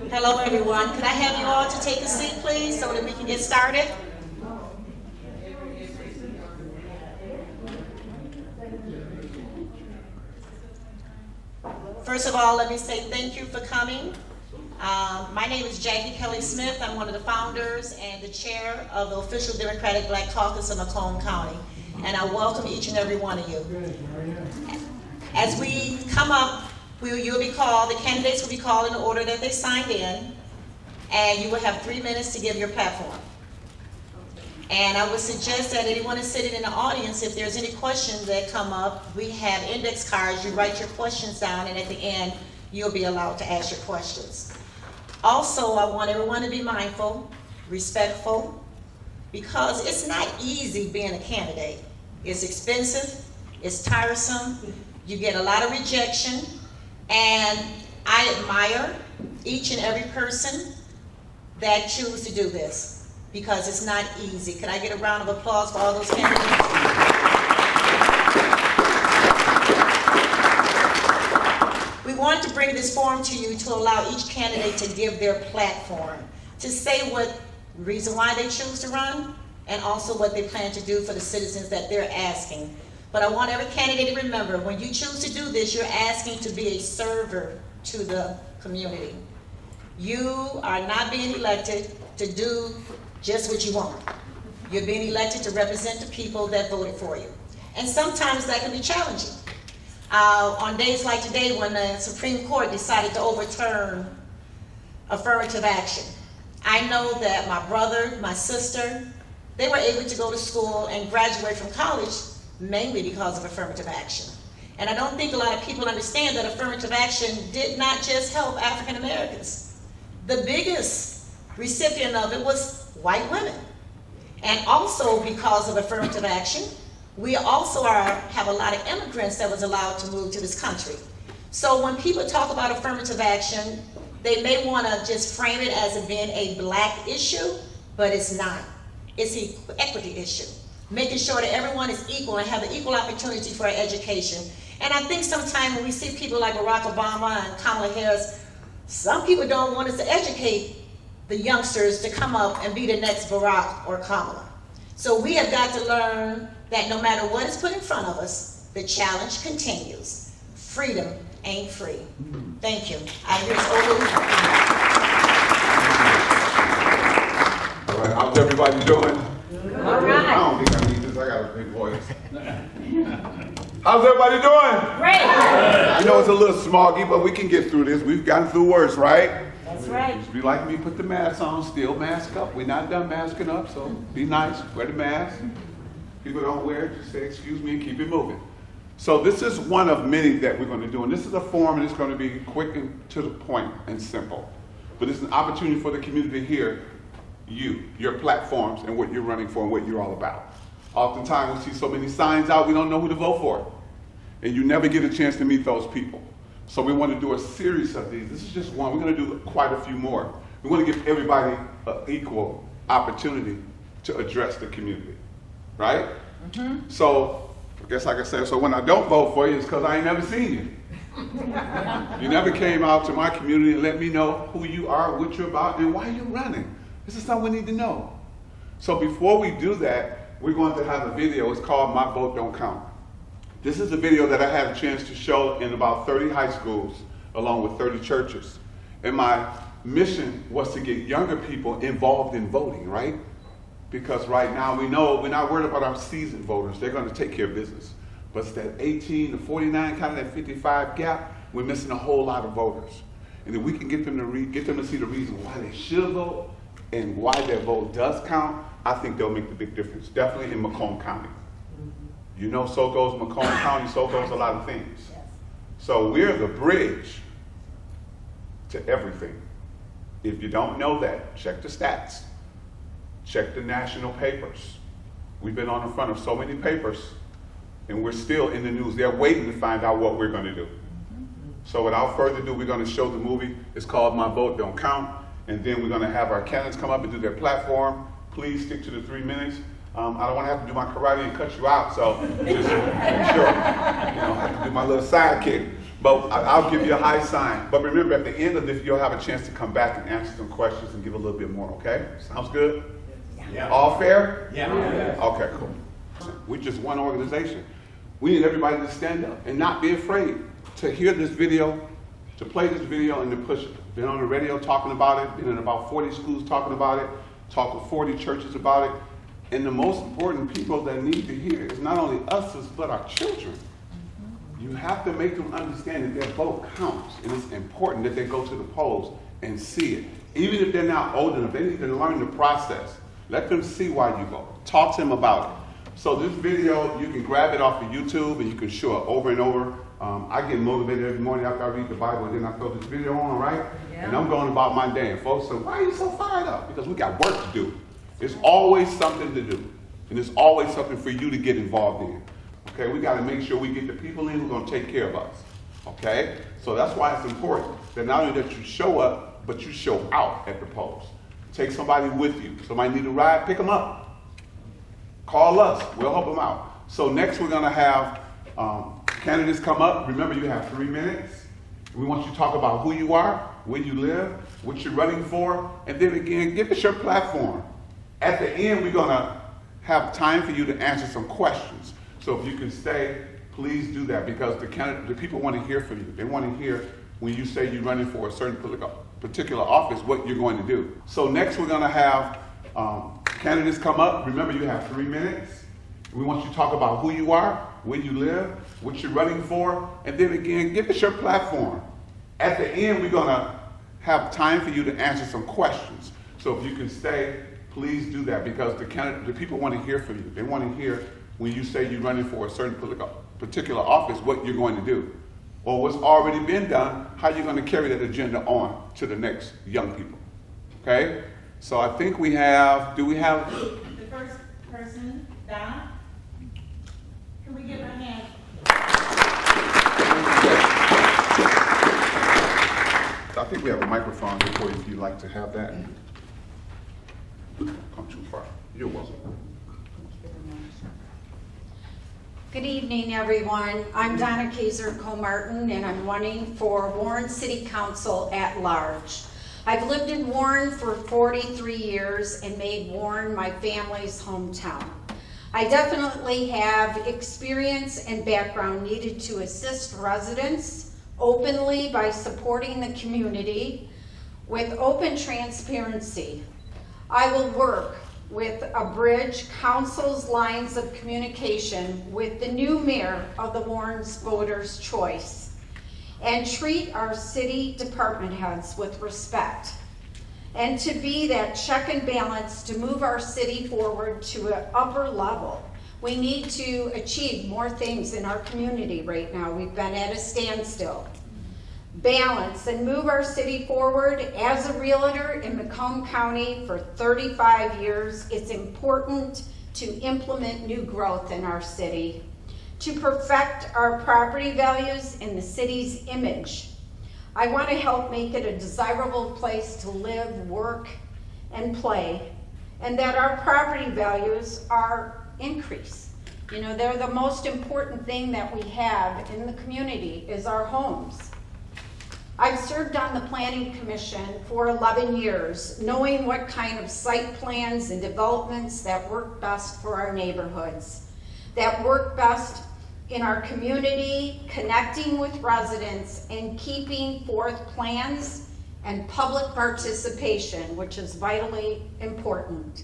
Hello everyone, could I have you all to take a seat please so that we can get started? First of all, let me say thank you for coming. My name is Jackie Kelly Smith. I'm one of the founders and the chair of the official Democratic Black Caucus of Macomb County. And I welcome each and every one of you. As we come up, you'll be called, the candidates will be called in the order that they signed in, and you will have 3 minutes to give your platform. And I would suggest that anyone is sitting in the audience, if there's any questions that come up, we have index cards, you write your questions down, and at the end, you'll be allowed to ask your questions. Also, I want everyone to be mindful, respectful, because it's not easy being a candidate. It's expensive, it's tiresome, you get a lot of rejection, and I admire each and every person that choose to do this, because it's not easy. Can I get a round of applause for all those candidates? We want to bring this forum to you to allow each candidate to give their platform, to say what reason why they choose to run, and also what they plan to do for the citizens that they're asking. But I want every candidate to remember, when you choose to do this, you're asking to be a server to the community. You are not being elected to do just what you want. You're being elected to represent the people that voted for you. And sometimes that can be challenging. On days like today, when the Supreme Court decided to overturn affirmative action, I know that my brother, my sister, they were able to go to school and graduate from college mainly because of affirmative action. And I don't think a lot of people understand that affirmative action did not just help African Americans. The biggest recipient of it was white women. And also because of affirmative action, we also have a lot of immigrants that was allowed to move to this country. So when people talk about affirmative action, they may want to just frame it as it being a black issue, but it's not. It's an equity issue, making sure that everyone is equal and have an equal opportunity for education. And I think sometimes when we see people like Barack Obama and Kamala Harris, some people don't want us to educate the youngsters to come up and be the next Barack or Kamala. So we have got to learn that no matter what is put in front of us, the challenge continues. Freedom ain't free. Thank you. I hear it's over. All right, how's everybody doing? All right. I don't think I need this, I got a big voice. How's everybody doing? Great. I know it's a little smoggy, but we can get through this. We've gotten through worse, right? That's right. If you like me, put the mask on, still mask up. We're not done masking up, so be nice, wear the mask. People don't wear it, just say excuse me and keep it moving. So this is one of many that we're going to do, and this is a forum, and it's going to be quick and to the point and simple. But it's an opportunity for the community to hear you, your platforms, and what you're running for and what you're all about. Oftentimes we see so many signs out, we don't know who to vote for. And you never get a chance to meet those people. So we want to do a series of these. This is just one. We're going to do quite a few more. We want to give everybody an equal opportunity to address the community, right? Mm-hmm. So I guess like I said, so when I don't vote for you, it's because I ain't never seen you. You never came out to my community and let me know who you are, what you're about, and why you're running. This is something we need to know. So before we do that, we're going to have a video. It's called My Vote Don't Count. This is a video that I had a chance to show in about 30 high schools, along with 30 churches. And my mission was to get younger people involved in voting, right? Because right now we know we're not worried about our seasoned voters. They're going to take care of business. But it's that 18 to 49, kind of that 55 gap, we're missing a whole lot of voters. And if we can get them to see the reason why they should vote and why their vote does count, I think they'll make the big difference, definitely in Macomb County. You know, so goes Macomb County, so goes a lot of things. So we're the bridge to everything. If you don't know that, check the stats. Check the national papers. We've been on the front of so many papers, and we're still in the news. They're waiting to find out what we're going to do. So without further ado, we're going to show the movie. It's called My Vote Don't Count, and then we're going to have our candidates come up and do their platform. Please stick to the 3 minutes. I don't want to have to do my karate and cut you out, so just make sure, I have to do my little sidekick. But I'll give you a high sign. But remember, at the end of this, you'll have a chance to come back and answer some questions and give a little bit more, okay? Sounds good? Yeah. All fair? Yeah. Okay, cool. We're just one organization. We need everybody to stand up and not be afraid to hear this video, to play this video, and to push it. Been on the radio talking about it, been in about 40 schools talking about it, talked with 40 churches about it. And the most important people that need to hear is not only us, but our children. You have to make them understand that their vote counts, and it's important that they go to the polls and see it. Even if they're not old enough, they need to learn the process. Let them see why you vote. Talk to them about it. So this video, you can grab it off of YouTube and you can show it over and over. I get motivated every morning after I read the Bible, and then I throw this video on, right? Yeah. And I'm going about my day. And folks say, why are you so fired up? Because we got work to do. It's always something to do. And it's always something for you to get involved in. Okay, we got to make sure we get the people in who are going to take care of us. Okay? So that's why it's important that not only that you show up, but you show out at the polls. Take somebody with you. Somebody need a ride, pick them up. Call us. We'll help them out. So next we're going to have candidates come up. Remember, you have 3 minutes. We want you to talk about who you are, where you live, what you're running for, and then again, give us your platform. At the end, we're going to have time for you to answer some questions. So if you can stay, please do that, because the people want to hear from you. They want to hear when you say you're running for a certain particular office, what you're going to do. So next we're going to have candidates come up. Remember, you have 3 minutes. We want you to talk about who you are, where you live, what you're running for, and then again, give us your platform. At the end, we're going to have time for you to answer some questions. So if you can stay, please do that, because the people want to hear from you. They want to hear when you say you're running for a certain particular office, what you're going to do. Or what's already been done, how you're going to carry that agenda on to the next young people. Okay? So I think we have, do we have? The first person, Donna? Can we give her a hand? I think we have a microphone here for you if you'd like to have that. Come too far. You're welcome. Good evening, everyone. I'm Donna Kaiser-Comartin, and I'm running for Warren City Council at large. I've lived in Warren for 43 years and made Warren my family's hometown. I definitely have experience and background needed to assist residents openly by supporting the community with open transparency. I will work with a bridge council's lines of communication with the new mayor of the Warren's Voters' Choice and treat our city department heads with respect, and to be that check and balance to move our city forward to an upper level. We need to achieve more things in our community right now. We've been at a standstill. Balance and move our city forward. As a realtor in Macomb County for 35 years, it's important to implement new growth in our city, to perfect our property values and the city's image. I want to help make it a desirable place to live, work, and play, and that our property values are increased. You know, they're the most important thing that we have in the community is our homes. I've served on the Planning Commission for 11 years, knowing what kind of site plans and developments that work best for our neighborhoods, that work best in our community, connecting with residents, and keeping forth plans and public participation, which is vitally important.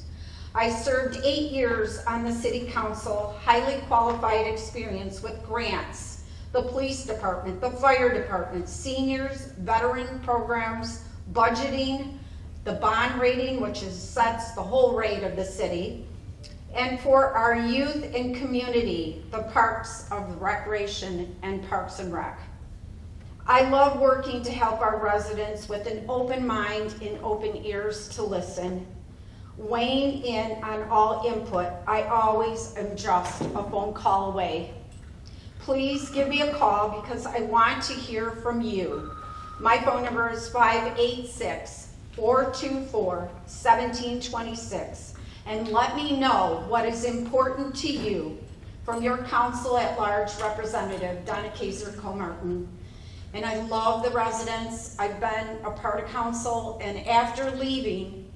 I served 8 years on the City Council, highly qualified experience with grants, the police department, the fire department, seniors, veteran programs, budgeting, the bond rating, which sets the whole rate of the city, and for our youth and community, the parks of recreation and Parks and Rec. I love working to help our residents with an open mind and open ears to listen, weighing in on all input. I always am just a phone call away. Please give me a call because I want to hear from you. My phone number is 586-424-1726. and let me know what is important to you from your council at large representative, Donna Kaiser-Comartin. And I love the residents. I've been a part of council, and after leaving,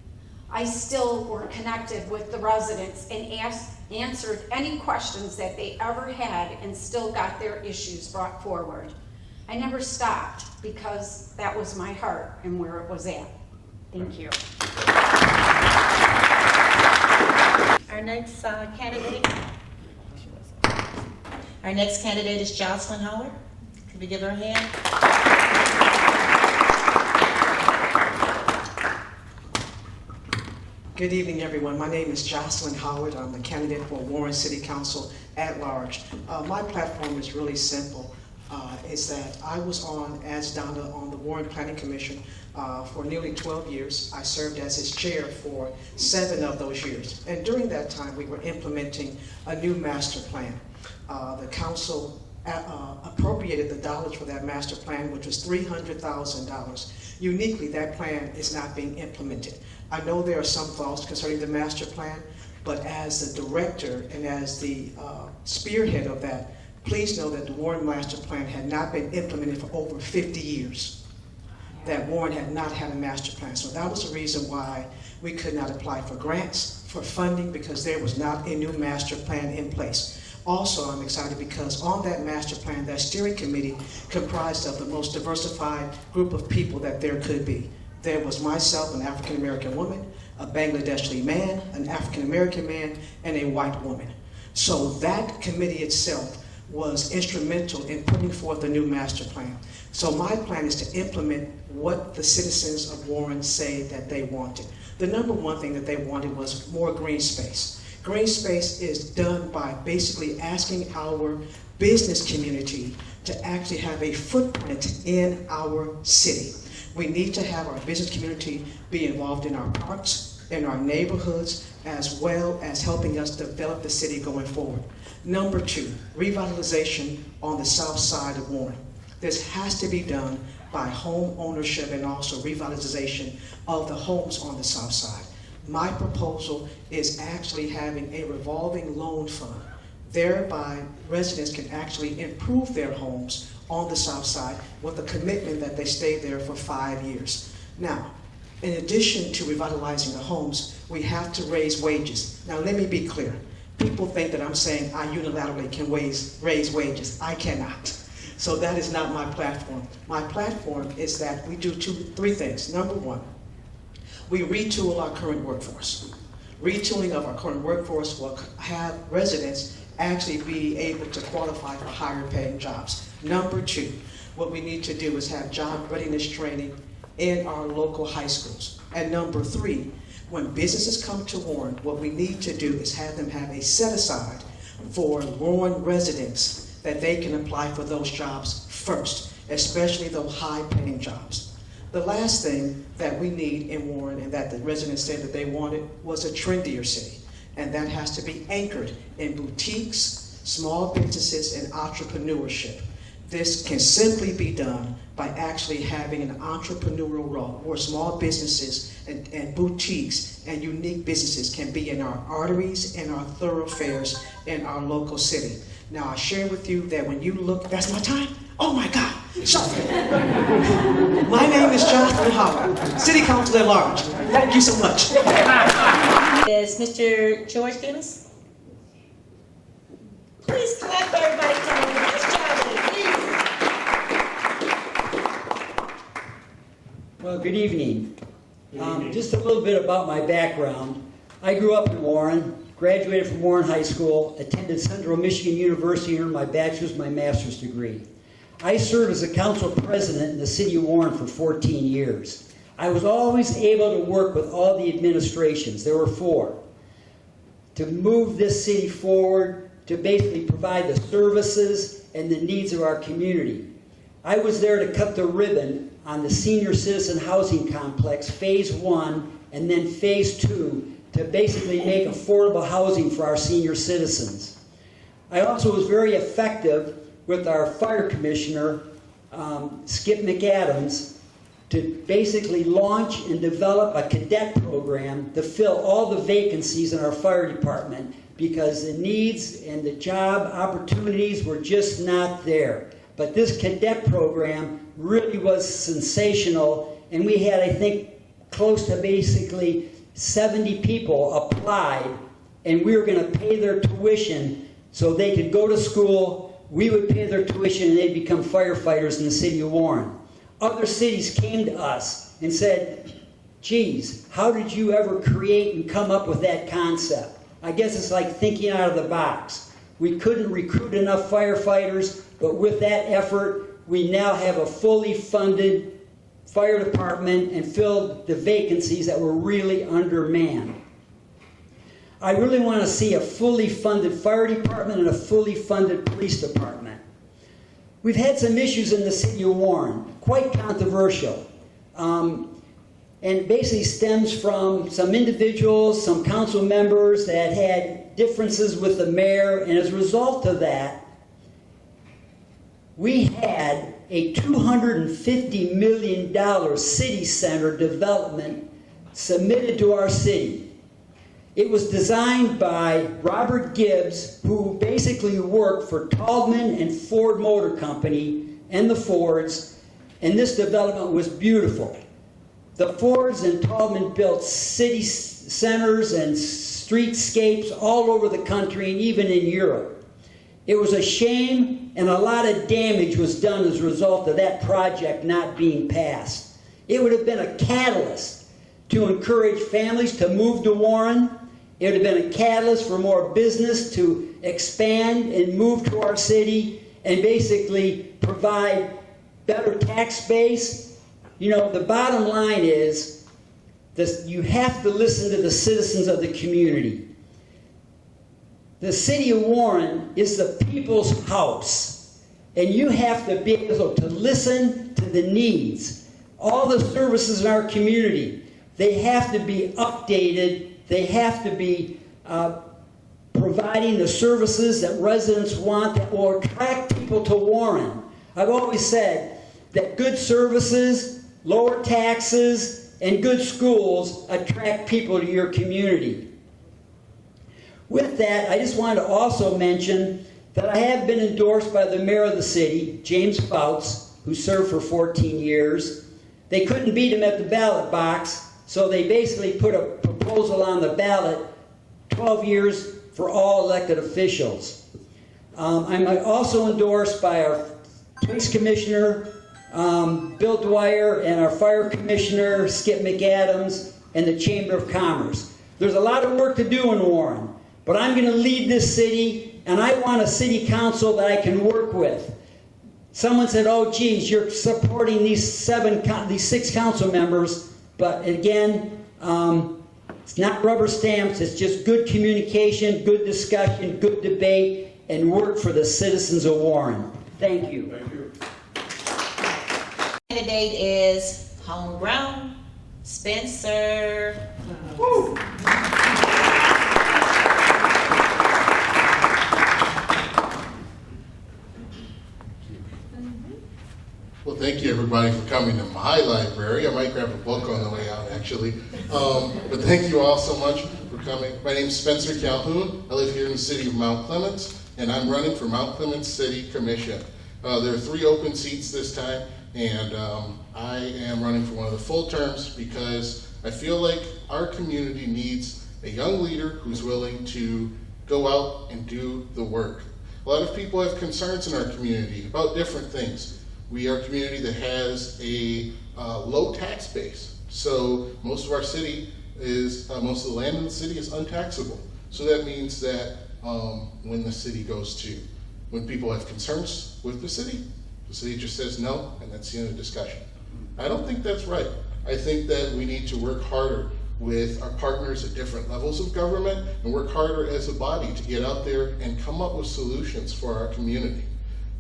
I still were connected with the residents and answered any questions that they ever had and still got their issues brought forward. I never stopped because that was my heart and where it was at. Thank you. Our next candidate is Jocelyn Howard. Could we give her a hand? Good evening, everyone. My name is Jocelyn Howard. I'm the candidate for Warren City Council at large. My platform is really simple. Is that I was on, as Donna, on the Warren Planning Commission for nearly 12 years. I served as its chair for 7 of those years. And during that time, we were implementing a new master plan. The council appropriated the dollars for that master plan, which was $300,000. Uniquely, that plan is not being implemented. I know there are some thoughts concerning the master plan, but as the director and as the spearhead of that, please know that the Warren Master Plan had not been implemented for over 50 years. That Warren had not had a master plan. So that was the reason why we could not apply for grants, for funding, because there was not a new master plan in place. Also, I'm excited because on that master plan, that steering committee comprised of the most diversified group of people that there could be. There was myself, an African-American woman, a Bangladeshi man, an African-American man, and a white woman. So that committee itself was instrumental in putting forth a new master plan. So my plan is to implement what the citizens of Warren say that they wanted. The number one thing that they wanted was more green space. Green space is done by basically asking our business community to actually have a footprint in our city. We need to have our business community be involved in our parks, in our neighborhoods, as well as helping us develop the city going forward. Number 2, revitalization on the south side of Warren. This has to be done by home ownership and also revitalization of the homes on the south side. My proposal is actually having a revolving loan fund. Thereby, residents can actually improve their homes on the south side with a commitment that they stay there for 5 years. Now, in addition to revitalizing the homes, we have to raise wages. Now, let me be clear. People think that I'm saying I unilaterally can raise wages. I cannot. So that is not my platform. My platform is that we do 3 things. Number 1, we retool our current workforce. Retooling of our current workforce will have residents actually be able to qualify for higher paying jobs. Number 2, what we need to do is have job readiness training in our local high schools. And number 3, when businesses come to Warren, what we need to do is have them have a set aside for Warren residents that they can apply for those jobs first, especially those high paying jobs. The last thing that we need in Warren and that the residents said that they wanted was a trendier city. And that has to be anchored in boutiques, small businesses, and entrepreneurship. This can simply be done by actually having an entrepreneurial role where small businesses and boutiques and unique businesses can be in our arteries and our thoroughfares in our local city. Now, I share with you that when you look, that's my time? Oh my God. So, my name is Jocelyn Howard, City Council at large. Thank you so much. Is Mr. George Guinness? Please clap for everybody coming in. Let's try it, please. Well, good evening. Just a little bit about my background. I grew up in Warren, graduated from Warren High School, attended Central Michigan University, and earned my bachelor's and my master's degree. I served as a council president in the city of Warren for 14 years. I was always able to work with all the administrations, there were 4, to move this city forward, to basically provide the services and the needs of our community. I was there to cut the ribbon on the senior citizen housing complex, phase 1, and then phase 2, to basically make affordable housing for our senior citizens. I also was very effective with our fire commissioner, Skip McAdams, to basically launch and develop a cadet program to fill all the vacancies in our fire department because the needs and the job opportunities were just not there. But this cadet program really was sensational, and we had, I think, close to basically 70 people applied, and we were going to pay their tuition so they could go to school. We would pay their tuition, and they'd become firefighters in the city of Warren. Other cities came to us and said, geez, how did you ever create and come up with that concept? I guess it's like thinking out of the box. We couldn't recruit enough firefighters, but with that effort, we now have a fully funded fire department and filled the vacancies that were really undermanned. I really want to see a fully funded fire department and a fully funded police department. We've had some issues in the city of Warren, quite controversial, and basically stems from some individuals, some council members that had differences with the mayor, and as a result of that, we had a $250 million city center development submitted to our city. It was designed by Robert Gibbs, who basically worked for Taubman and Ford Motor Company and the Fords, and this development was beautiful. The Fords and Taubman built city centers and streetscapes all over the country and even in Europe. It was a shame, and a lot of damage was done as a result of that project not being passed. It would have been a catalyst to encourage families to move to Warren. It would have been a catalyst for more business to expand and move to our city and basically provide better tax base. You know, the bottom line is this: you have to listen to the citizens of the community. The city of Warren is the people's house, and you have to be able to listen to the needs. All the services in our community, they have to be updated. They have to be providing the services that residents want that will attract people to Warren. I've always said that good services, lower taxes, and good schools attract people to your community. With that, I just wanted to also mention that I have been endorsed by the mayor of the city, James Fouts, who served for 14 years. They couldn't beat him at the ballot box, so they basically put a proposal on the ballot, 12 years for all elected officials. I'm also endorsed by our police commissioner, Bill Dwyer, and our fire commissioner, Skip McAdams, and the Chamber of Commerce. There's a lot of work to do in Warren, but I'm going to lead this city, and I want a city council that I can work with. Someone said, oh, geez, you're supporting these 6 council members, but again, it's not rubber stamps, it's just good communication, good discussion, good debate, and work for the citizens of Warren. Thank you. Thank you. Candidate is homegrown, Spencer. Woo. Well, thank you everybody for coming to my library. I might grab a book on the way out, actually. But thank you all so much for coming. My name is Spencer Calhoun. I live here in the city of Mount Clemens, and I'm running for Mount Clemens City Commission. There are 3 open seats this time, and I am running for one of the full terms because I feel like our community needs a young leader who's willing to go out and do the work. A lot of people have concerns in our community about different things. We are a community that has a low tax base. So most of our city is, most of the land in the city is untaxable. So that means that when the city goes to, when people have concerns with the city just says no, and that's the end of the discussion. I don't think that's right. I think that we need to work harder with our partners at different levels of government and work harder as a body to get out there and come up with solutions for our community.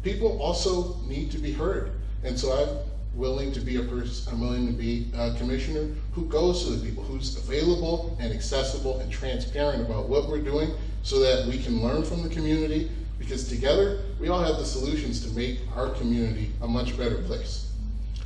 People also need to be heard, and so I'm willing to be a commissioner who goes to the people, who's available and accessible and transparent about what we're doing so that we can learn from the community, because together we all have the solutions to make our community a much better place.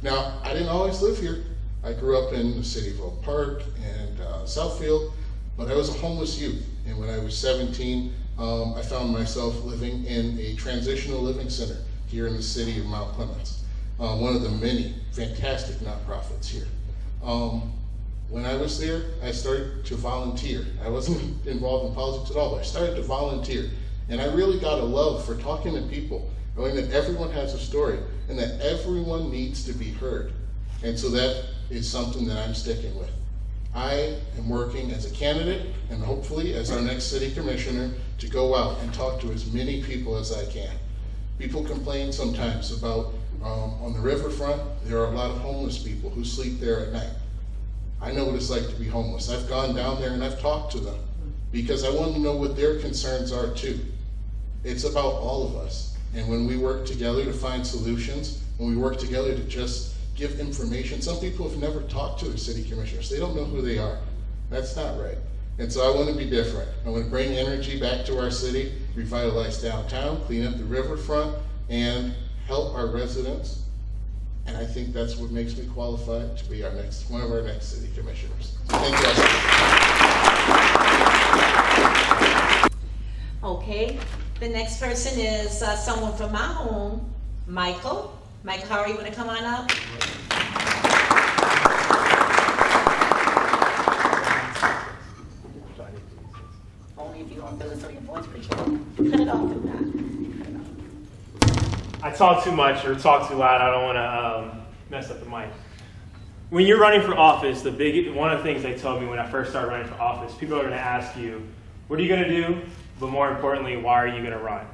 Now, I didn't always live here. I grew up in the city of Oak Park and Southfield, but I was a homeless youth. And when I was 17, I found myself living in a transitional living center here in the city of Mount Clemens, one of the many fantastic nonprofits here. When I was there, I started to volunteer. I wasn't involved in politics at all, but I started to volunteer. And I really got a love for talking to people, knowing that everyone has a story and that everyone needs to be heard. And so that is something that I'm sticking with. I am working as a candidate and hopefully as our next city commissioner to go out and talk to as many people as I can. People complain sometimes about on the riverfront, there are a lot of homeless people who sleep there at night. I know what it's like to be homeless. I've gone down there and I've talked to them because I want to know what their concerns are too. It's about all of us. And when we work together to find solutions, when we work together to just give information, some people have never talked to their city commissioners. They don't know who they are. That's not right. And so I want to be different. I want to bring energy back to our city, revitalize downtown, clean up the riverfront, and help our residents. And I think that's what makes me qualified to be one of our next city commissioners. So thank you all. Okay, the next person is someone from my home, Michael. Michael, how are you gonna come on up? Only if you don't feel it, so your voice pretty strong. Cut it off if not. I talk too much or talk too loud. I don't want to mess up the mic. When you're running for office, one of the things they told me when I first started running for office, people are going to ask you, what are you going to do? But more importantly, why are you going to run?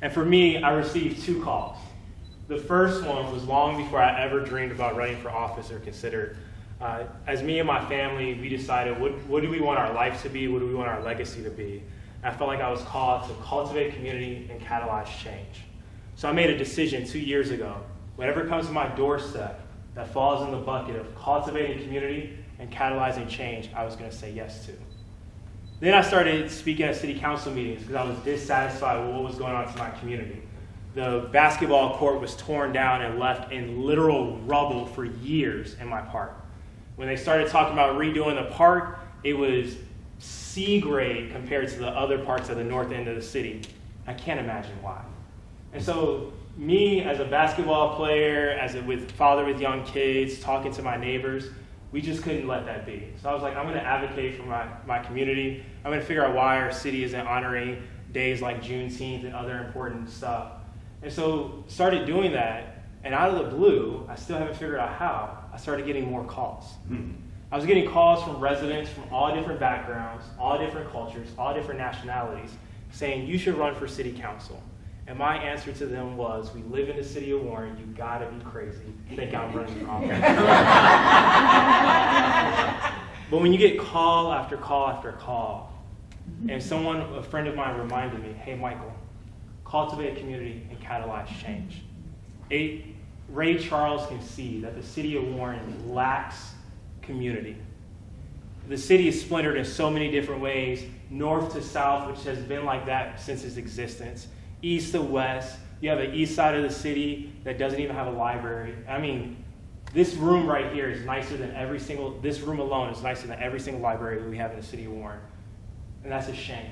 And for me, I received 2 calls. The first one was long before I ever dreamed about running for office or considered. As me and my family, we decided what do we want our life to be? What do we want our legacy to be? And I felt like I was called to cultivate community and catalyze change. So I made a decision 2 years ago. Whatever comes to my doorstep that falls in the bucket of cultivating community and catalyzing change, I was going to say yes to. Then I started speaking at city council meetings because I was dissatisfied with what was going on to my community. The basketball court was torn down and left in literal rubble for years in my park. When they started talking about redoing the park, it was C grade compared to the other parts of the north end of the city. I can't imagine why. And so me as a basketball player, father with young kids, talking to my neighbors, we just couldn't let that be. So I was like, I'm going to advocate for my community. I'm going to figure out why our city isn't honoring days like Juneteenth and other important stuff. And so started doing that, and out of the blue, I still haven't figured out how, I started getting more calls. I was getting calls from residents from all different backgrounds, all different cultures, all different nationalities, saying, you should run for city council. And my answer to them was, we live in the city of Warren, you gotta be crazy. Think I'm running for office. But when you get call after call after call, and a friend of mine reminded me, hey Michael, cultivate community and catalyze change. Ray Charles can see that the city of Warren lacks community. The city is splintered in so many different ways, north to south, which has been like that since its existence. East to west, you have an east side of the city that doesn't even have a library. I mean, this room right here is nicer than this room alone is nicer than every single library that we have in the city of Warren. And that's a shame.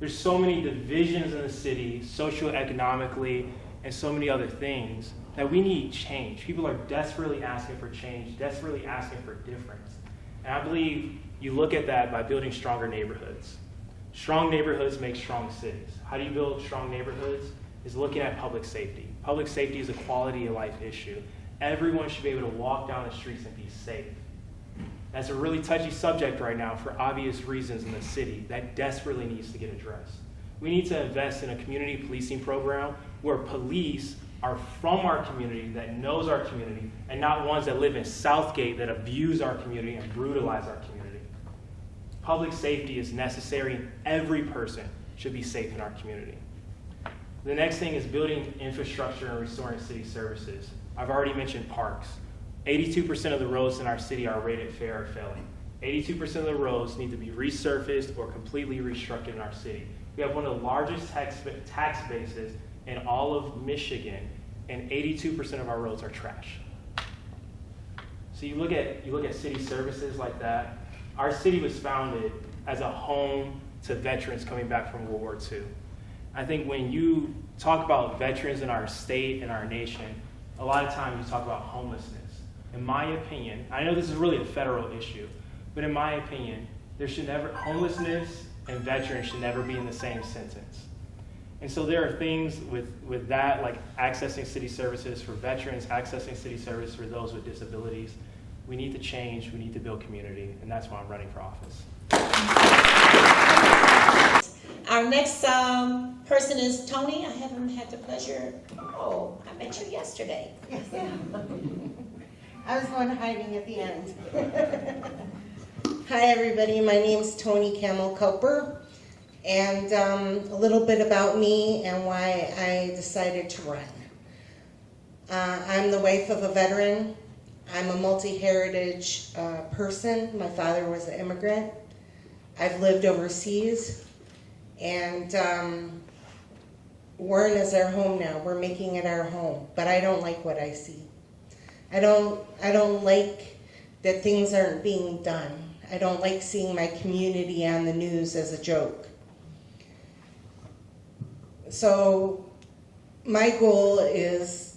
There's so many divisions in the city, socioeconomically, and so many other things that we need change. People are desperately asking for change, desperately asking for difference. And I believe you look at that by building stronger neighborhoods. Strong neighborhoods make strong cities. How do you build strong neighborhoods? Is looking at public safety. Public safety is a quality of life issue. Everyone should be able to walk down the streets and be safe. That's a really touchy subject right now for obvious reasons in the city that desperately needs to get addressed. We need to invest in a community policing program where police are from our community, that knows our community, and not ones that live in Southgate that abuse our community and brutalize our community. Public safety is necessary, and every person should be safe in our community. The next thing is building infrastructure and restoring city services. I've already mentioned parks. 82% of the roads in our city are rated fair or failing. 82% of the roads need to be resurfaced or completely restructured in our city. We have one of the largest tax bases in all of Michigan, and 82% of our roads are trash. So you look at city services like that. Our city was founded as a home to veterans coming back from World War II. I think when you talk about veterans in our state and our nation, a lot of times you talk about homelessness. In my opinion, I know this is really a federal issue, but in my opinion, homelessness and veterans should never be in the same sentence. And so there are things with that, like accessing city services for veterans, accessing city services for those with disabilities. We need to change, we need to build community, and that's why I'm running for office. Our next person is Tony. I haven't had the pleasure. Oh, I met you yesterday. Yes. I was going hiding at the end. Hi, everybody. My name's Tony Camel-Coper, and a little bit about me and why I decided to run. I'm the wife of a veteran. I'm a multi-heritage person. My father was an immigrant. I've lived overseas, and Warren is our home now. We're making it our home, but I don't like what I see. I don't like that things aren't being done. I don't like seeing my community on the news as a joke. So my goal is,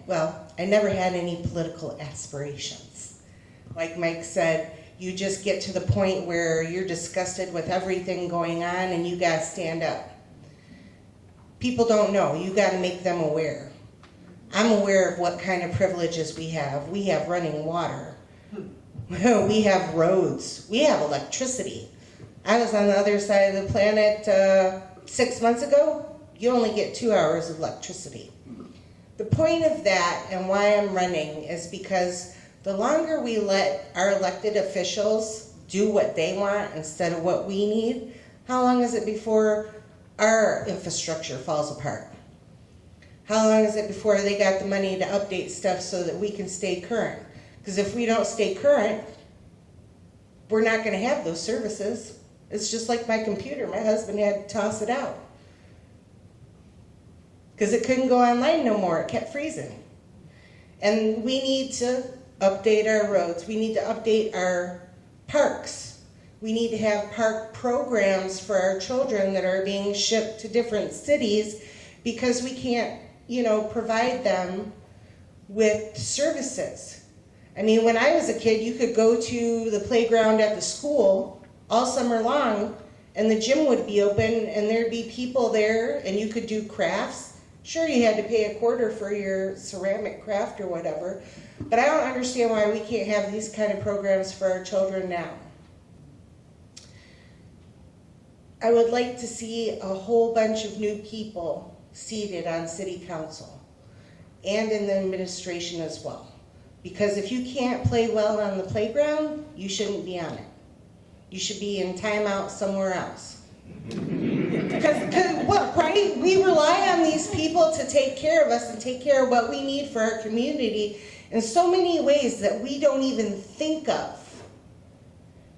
well, I never had any political aspirations. Like Mike said, you just get to the point where you're disgusted with everything going on and you gotta stand up. People don't know, you gotta make them aware. I'm aware of what kind of privileges we have. We have running water. We have roads. We have electricity. I was on the other side of the planet 6 months ago. You only get 2 hours of electricity. The point of that and why I'm running is because the longer we let our elected officials do what they want instead of what we need, how long is it before our infrastructure falls apart? How long is it before they got the money to update stuff so that we can stay current? Because if we don't stay current, we're not going to have those services. It's just like my computer. My husband had to toss it out because it couldn't go online no more. It kept freezing. And we need to update our roads. We need to update our parks. We need to have park programs for our children that are being shipped to different cities because we can't, provide them with services. I mean, when I was a kid, you could go to the playground at the school all summer long, and the gym would be open, and there'd be people there, and you could do crafts. Sure, you had to pay $0.25 for your ceramic craft or whatever, but I don't understand why we can't have these kind of programs for our children now. I would like to see a whole bunch of new people seated on city council and in the administration as well. Because if you can't play well on the playground, you shouldn't be on it. You should be in timeout somewhere else. Because what, right? We rely on these people to take care of us and take care of what we need for our community in so many ways that we don't even think of.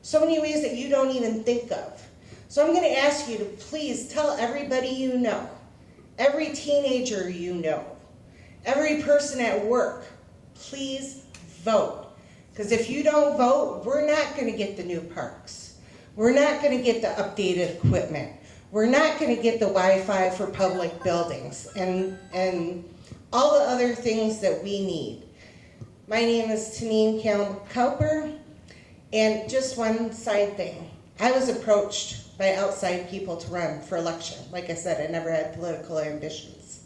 So many ways that you don't even think of. So I'm going to ask you to please tell everybody you know, every teenager you know, every person at work, please vote. Because if you don't vote, we're not going to get the new parks. We're not going to get the updated equipment. We're not going to get the Wi-Fi for public buildings and all the other things that we need. My name is Tanine Cowper, and just one side thing. I was approached by outside people to run for election. Like I said, I never had political ambitions.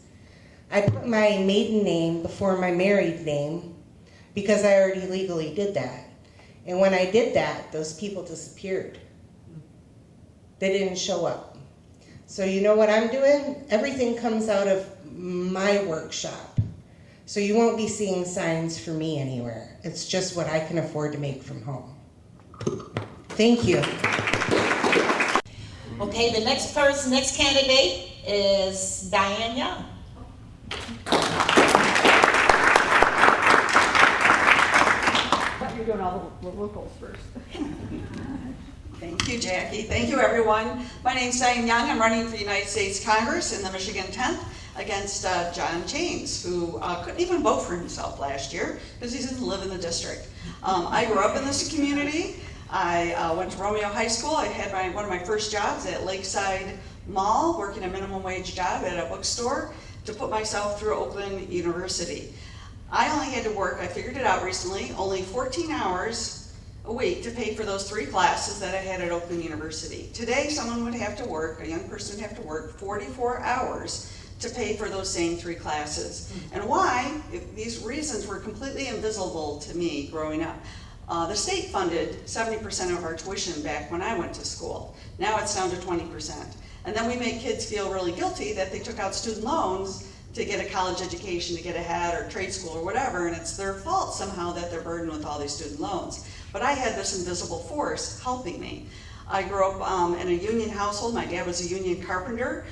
I put my maiden name before my married name because I already legally did that. And when I did that, those people disappeared. They didn't show up. So you know what I'm doing? Everything comes out of my workshop. So you won't be seeing signs for me anywhere. It's just what I can afford to make from home. Thank you. Okay, the next candidate is Diane Young. You're doing all the locals first. Thank you, Jackie. Thank you, everyone. My name's Diane Young. I'm running for United States Congress in the Michigan 10th against John James, who couldn't even vote for himself last year because he didn't live in the district. I grew up in this community. I went to Romeo High School. I had one of my first jobs at Lakeside Mall, working a minimum wage job at a bookstore to put myself through Oakland University. I only had to work, I figured it out recently, only 14 hours a week to pay for those 3 classes that I had at Oakland University. Today, someone would have to work, a young person would have to work 44 hours to pay for those same 3 classes. And why? These reasons were completely invisible to me growing up. The state funded 70% of our tuition back when I went to school. Now it's down to 20%. And then we make kids feel really guilty that they took out student loans to get a college education, to get ahead, or trade school or whatever, and it's their fault somehow that they're burdened with all these student loans. But I had this invisible force helping me. I grew up in a union household. My dad was a union carpenter.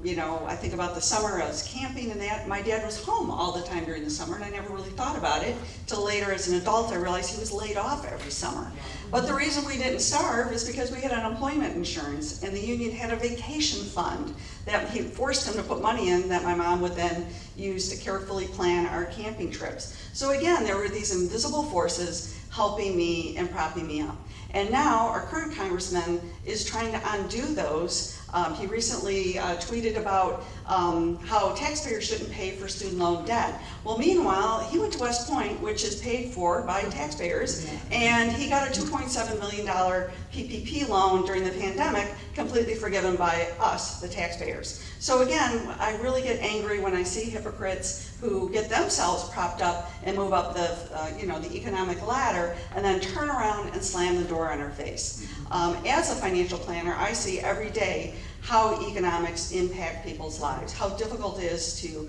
You know, I think about the summer I was camping and that. My dad was home all the time during the summer, and I never really thought about it till later as an adult. I realized he was laid off every summer. But the reason we didn't starve is because we had unemployment insurance, and the union had a vacation fund that he forced him to put money in that my mom would then use to carefully plan our camping trips. So again, there were these invisible forces helping me and propping me up. And now our current congressman is trying to undo those. He recently tweeted about how taxpayers shouldn't pay for student loan debt. Well, meanwhile, he went to West Point, which is paid for by taxpayers, and he got a $2.7 million PPP loan during the pandemic, completely forgiven by us, the taxpayers. So again, I really get angry when I see hypocrites who get themselves propped up and move up the, the economic ladder, and then turn around and slam the door on our face. As a financial planner, I see every day how economics impact people's lives, how difficult it is to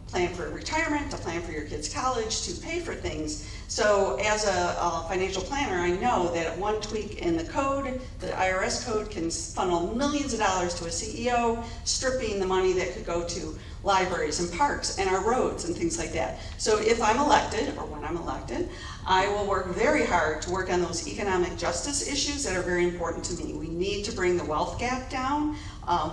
plan for retirement, to plan for your kids' college, to pay for things. So as a financial planner, I know that one tweak in the code, the IRS code, can funnel millions of dollars to a CEO, stripping the money that could go to libraries and parks and our roads and things like that. So if I'm elected, or when I'm elected, I will work very hard to work on those economic justice issues that are very important to me. We need to bring the wealth gap down.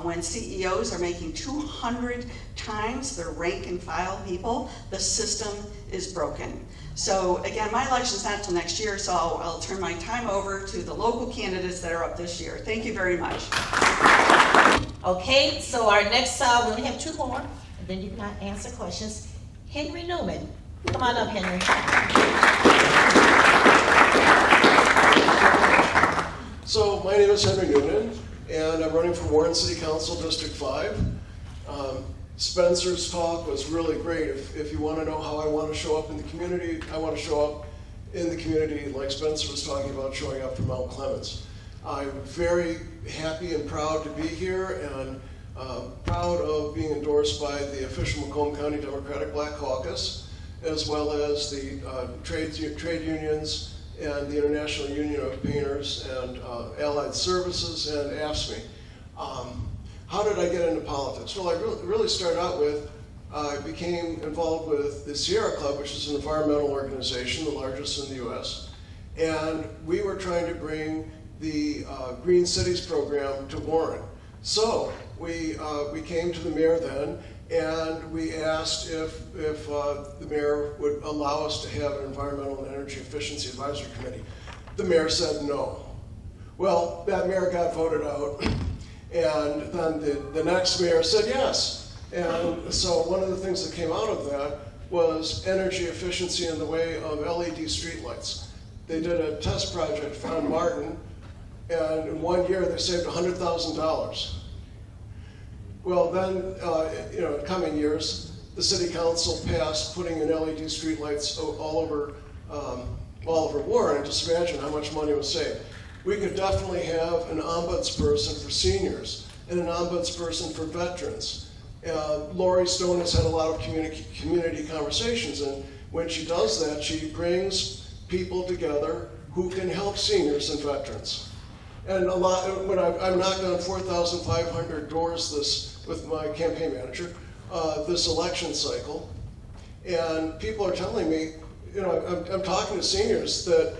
When CEOs are making 200 times their rank and file people, the system is broken. So again, my election's not until next year, so I'll turn my time over to the local candidates that are up this year. Thank you very much. Okay, so our next, we only have 2 more, and then you can answer questions. Henry Newman, come on up, Henry. So my name is Henry Newman, and I'm running for Warren City Council District 5. Spencer's talk was really great. If you want to know how I want to show up in the community, I want to show up in the community like Spencer was talking about showing up for Mount Clemens. I'm very happy and proud to be here, and proud of being endorsed by the official Macomb County Democratic Black Caucus, as well as the trade unions and the International Union of Painters and Allied Services and AFSCME. How did I get into politics? Well, I really started out with, I became involved with the Sierra Club, which is an environmental organization, the largest in the US. And we were trying to bring the Green Cities program to Warren. So we came to the mayor then, and we asked if the mayor would allow us to have an Environmental and Energy Efficiency Advisory Committee. The mayor said no. Well, that mayor got voted out, and then the next mayor said yes. And so one of the things that came out of that was energy efficiency in the way of LED streetlights. They did a test project on Martin, and in 1 year they saved $100,000. Well, then, in coming years, the city council passed putting in LED streetlights all over Warren. Just imagine how much money was saved. We could definitely have an ombudsperson for seniors and an ombudsperson for veterans. Lori Stone has had a lot of community conversations, and when she does that, she brings people together who can help seniors and veterans. And when I've knocked on 4,500 doors with my campaign manager this election cycle, and people are telling me, I'm talking to seniors that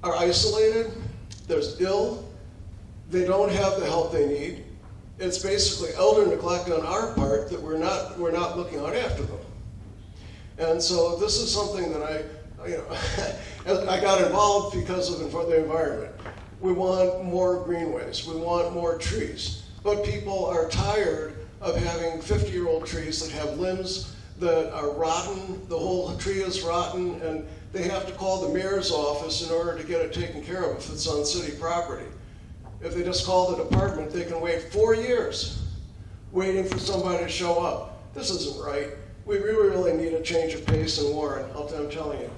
are isolated, There's ill, they don't have the help they need. It's basically elder neglect on our part that we're not looking out after them. And so this is something that I got involved because of the environment. We want more greenways, we want more trees, but people are tired of having 50-year-old trees that have limbs that are rotten, the whole tree is rotten, and they have to call the mayor's office in order to get it taken care of if it's on city property. If they just call the department, they can wait 4 years waiting for somebody to show up. This isn't right. We really need a change of pace in Warren, I'm telling you.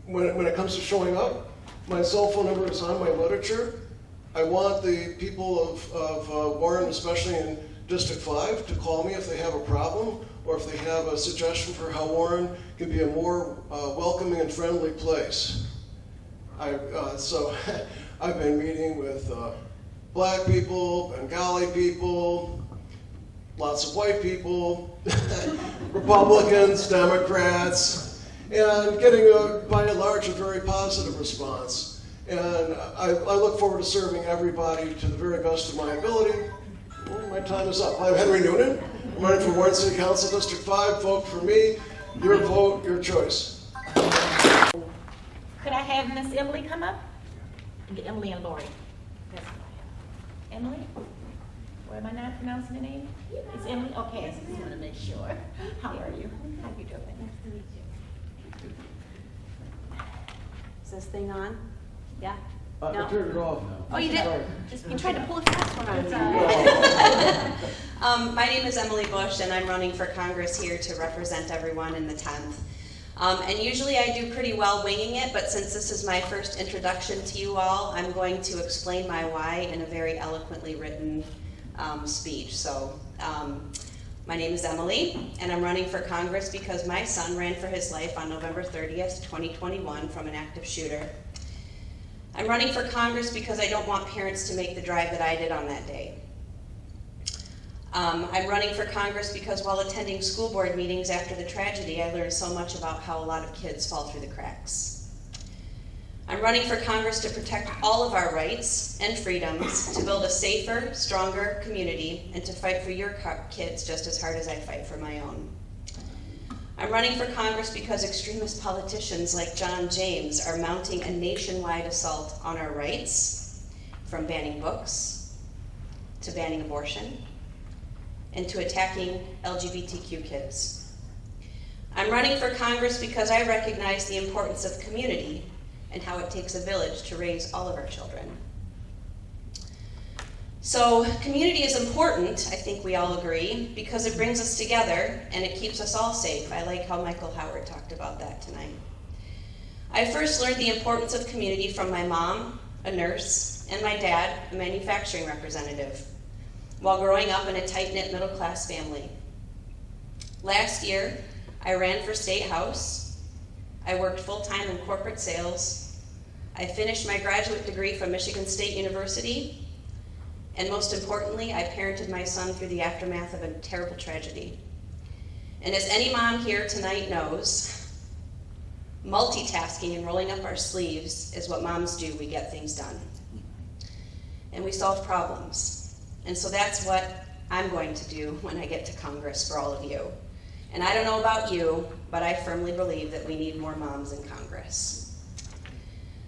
When it comes to showing up, my cell phone number is on my literature. I want the people of Warren, especially in District 5, to call me if they have a problem or if they have a suggestion for how Warren can be a more welcoming and friendly place. So I've been meeting with black people, Bengali people, lots of white people, Republicans, Democrats, and getting, by and large, a very positive response. And I look forward to serving everybody to the very best of my ability. Well, my time is up. I'm Henry Noonan. I'm running for Warren City Council District 5. Vote for me. Your vote, your choice. Could I have Miss Emily come up? Emily and Lori. That's Emily? Or am I not pronouncing the name? It's Emily? Okay, I just want to make sure. How are you? How you doing? Nice to meet you. Is this thing on? Yeah? I turned it off now. Oh, you did? You tried to pull a fast one on me. My name is Emily Bush, and I'm running for Congress here to represent everyone in the 10th. And usually I do pretty well winging it, but since this is my first introduction to you all, I'm going to explain my why in a very eloquently written speech. So, my name is Emily, and I'm running for Congress because my son ran for his life on November 30th, 2021 from an active shooter. I'm running for Congress because I don't want parents to make the drive that I did on that day. I'm running for Congress because while attending school board meetings after the tragedy, I learned so much about how a lot of kids fall through the cracks. I'm running for Congress to protect all of our rights and freedoms, to build a safer, stronger community, and to fight for your kids just as hard as I fight for my own. I'm running for Congress because extremist politicians like John James are mounting a nationwide assault on our rights, from banning books, to banning abortion, and to attacking LGBTQ kids. I'm running for Congress because I recognize the importance of community and how it takes a village to raise all of our children. So community is important, I think we all agree, because it brings us together and it keeps us all safe. I like how Michael Howard talked about that tonight. I first learned the importance of community from my mom, a nurse, and my dad, a manufacturing representative, while growing up in a tight-knit middle-class family. Last year, I ran for State House. I worked full-time in corporate sales. I finished my graduate degree from Michigan State University. And most importantly, I parented my son through the aftermath of a terrible tragedy. And as any mom here tonight knows, multitasking and rolling up our sleeves is what moms do. We get things done. And we solve problems. And so that's what I'm going to do when I get to Congress for all of you. And I don't know about you, but I firmly believe that we need more moms in Congress.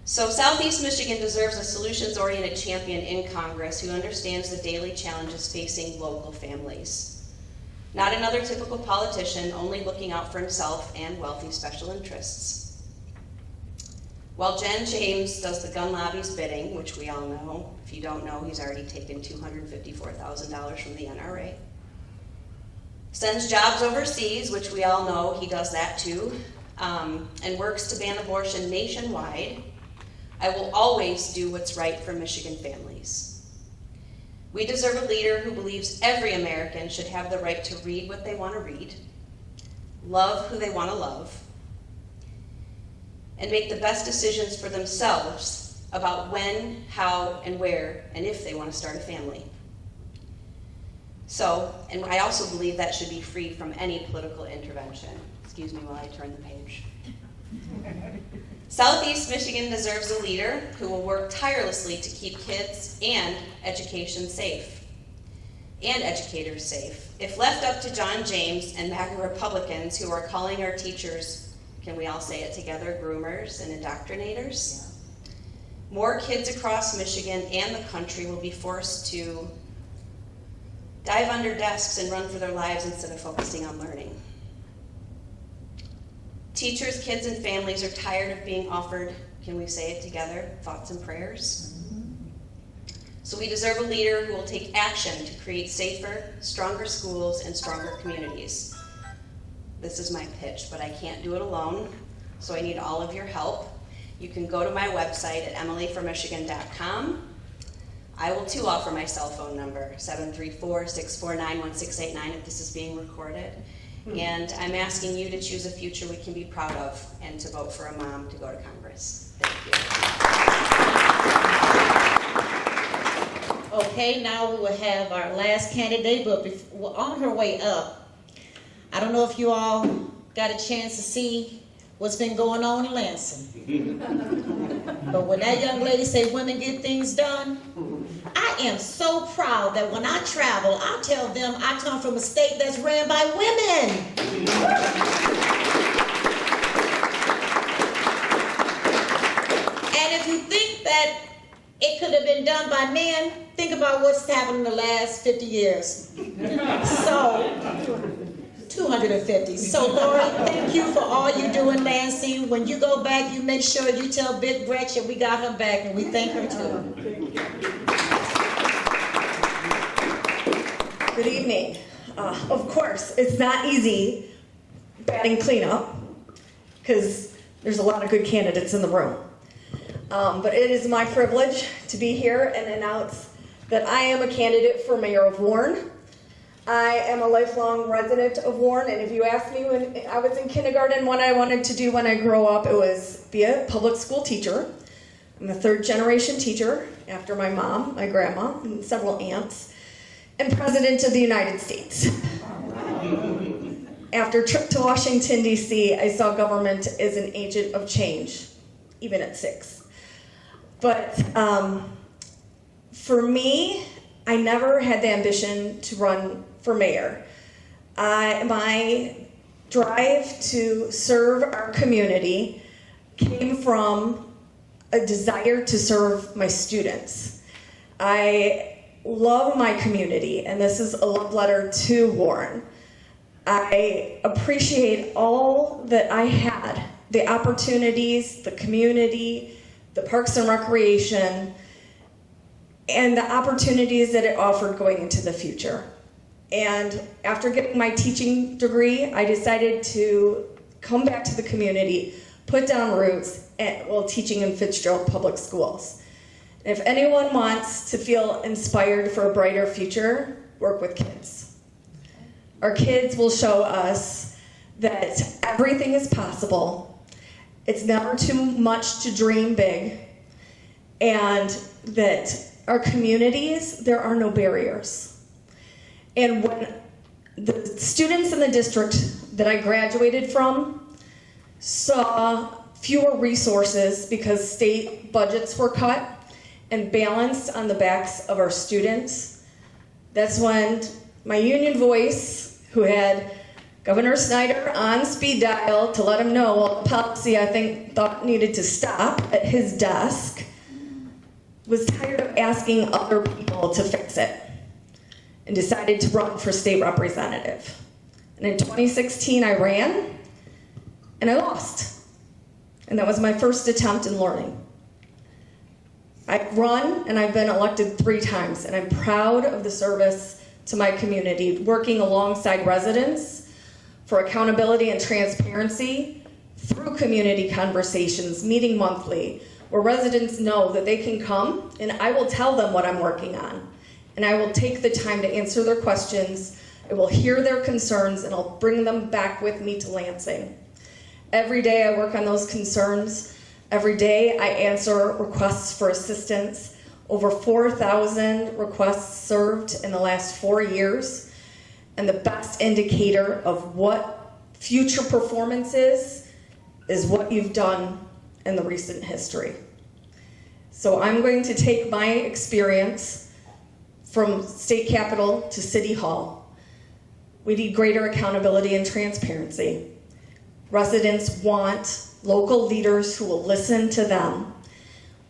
So Southeast Michigan deserves a solutions-oriented champion in Congress who understands the daily challenges facing local families. Not another typical politician only looking out for himself and wealthy special interests. While Jen James does the gun lobby's bidding, which we all know, if you don't know, he's already taken $254,000 from the NRA. Sends jobs overseas, which we all know he does that too, and works to ban abortion nationwide. I will always do what's right for Michigan families. We deserve a leader who believes every American should have the right to read what they want to read, love who they want to love, and make the best decisions for themselves about when, how, and where, and if they want to start a family. So, and I also believe that should be free from any political intervention. Excuse me while I turn the page. Southeast Michigan deserves a leader who will work tirelessly to keep kids and education safe, and educators safe. If left up to John James and MAGA Republicans who are calling our teachers, can we all say it together, groomers and indoctrinators? More kids across Michigan and the country will be forced to dive under desks and run for their lives instead of focusing on learning. Teachers, kids, and families are tired of being offered, can we say it together, thoughts and prayers? So we deserve a leader who will take action to create safer, stronger schools and stronger communities. This is my pitch, but I can't do it alone, so I need all of your help. You can go to my website at emilyformichigan.com. I will too offer my cell phone number, 734-649-1689 if this is being recorded. And I'm asking you to choose a future we can be proud of and to vote for a mom to go to Congress. Thank you. Okay, now we will have our last candidate, but on her way up, I don't know if you all got a chance to see what's been going on in Lansing. But when that young lady say women get things done, I am so proud that when I travel, I tell them I come from a state that's ran by women. And if you think that it could have been done by men, think about what's happened in the last 50 years. So, 250. So, Lori, thank you for all you do in Lansing. When you go back, you make sure you tell Big Gretchen we got her back, and we thank her too. Good evening. Of course, it's not easy batting cleanup because there's a lot of good candidates in the room. But it is my privilege to be here and announce that I am a candidate for mayor of Warren. I am a lifelong resident of Warren, and if you asked me when I was in kindergarten what I wanted to do when I grow up, it was be a public school teacher. I'm a third generation teacher after my mom, my grandma, and several aunts, and President of the United States. After a trip to Washington, D.C., I saw government as an agent of change, even at 6. But for me, I never had the ambition to run for mayor. My drive to serve our community came from a desire to serve my students. I love my community, and this is a love letter to Warren. I appreciate all that I had, the opportunities, the community, the parks and recreation, and the opportunities that it offered going into the future. And after getting my teaching degree, I decided to come back to the community, put down roots while teaching in Fitzgerald Public Schools. If anyone wants to feel inspired for a brighter future, work with kids. Our kids will show us that everything is possible. It's never too much to dream big, and that our communities, there are no barriers. And when the students in the district that I graduated from saw fewer resources because state budgets were cut and balanced on the backs of our students, that's when my union voice, who had Governor Snyder on speed dial to let him know all the policy I thought needed to stop at his desk, was tired of asking other people to fix it and decided to run for state representative. And in 2016, I ran and I lost. And that was my first attempt in learning. I've run and I've been elected 3 times, and I'm proud of the service to my community, working alongside residents for accountability and transparency through community conversations, meeting monthly, where residents know that they can come and I will tell them what I'm working on. And I will take the time to answer their questions, I will hear their concerns, and I'll bring them back with me to Lansing. Every day I work on those concerns. Every day I answer requests for assistance. Over 4,000 requests served in the last 4 years. And the best indicator of what future performance is what you've done in the recent history. So I'm going to take my experience from state capitol to city hall. We need greater accountability and transparency. Residents want local leaders who will listen to them.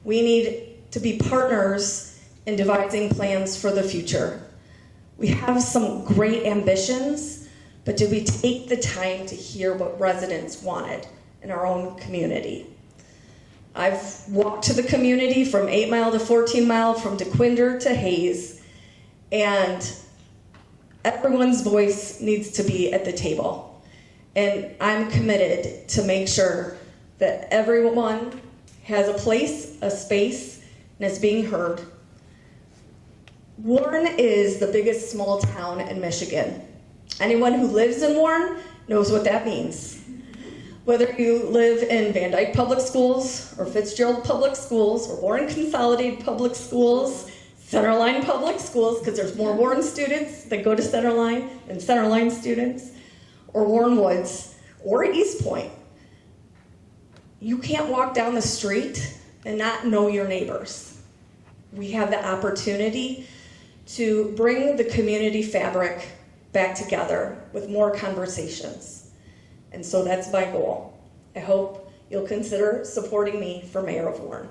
We need to be partners in devising plans for the future. We have some great ambitions, but did we take the time to hear what residents wanted in our own community? I've walked to the community from 8 Mile to 14 Mile, from DeQuinder to Hayes, and everyone's voice needs to be at the table. And I'm committed to make sure that everyone has a place, a space, and is being heard. Warren is the biggest small town in Michigan. Anyone who lives in Warren knows what that means. Whether you live in Van Dyke Public Schools, or Fitzgerald Public Schools, or Warren Consolidated Public Schools, Centerline Public Schools, because there's more Warren students that go to Centerline than Centerline students, or Warren Woods, or East Point. You can't walk down the street and not know your neighbors. We have the opportunity to bring the community fabric back together with more conversations. And so that's my goal. I hope you'll consider supporting me for mayor of Warren.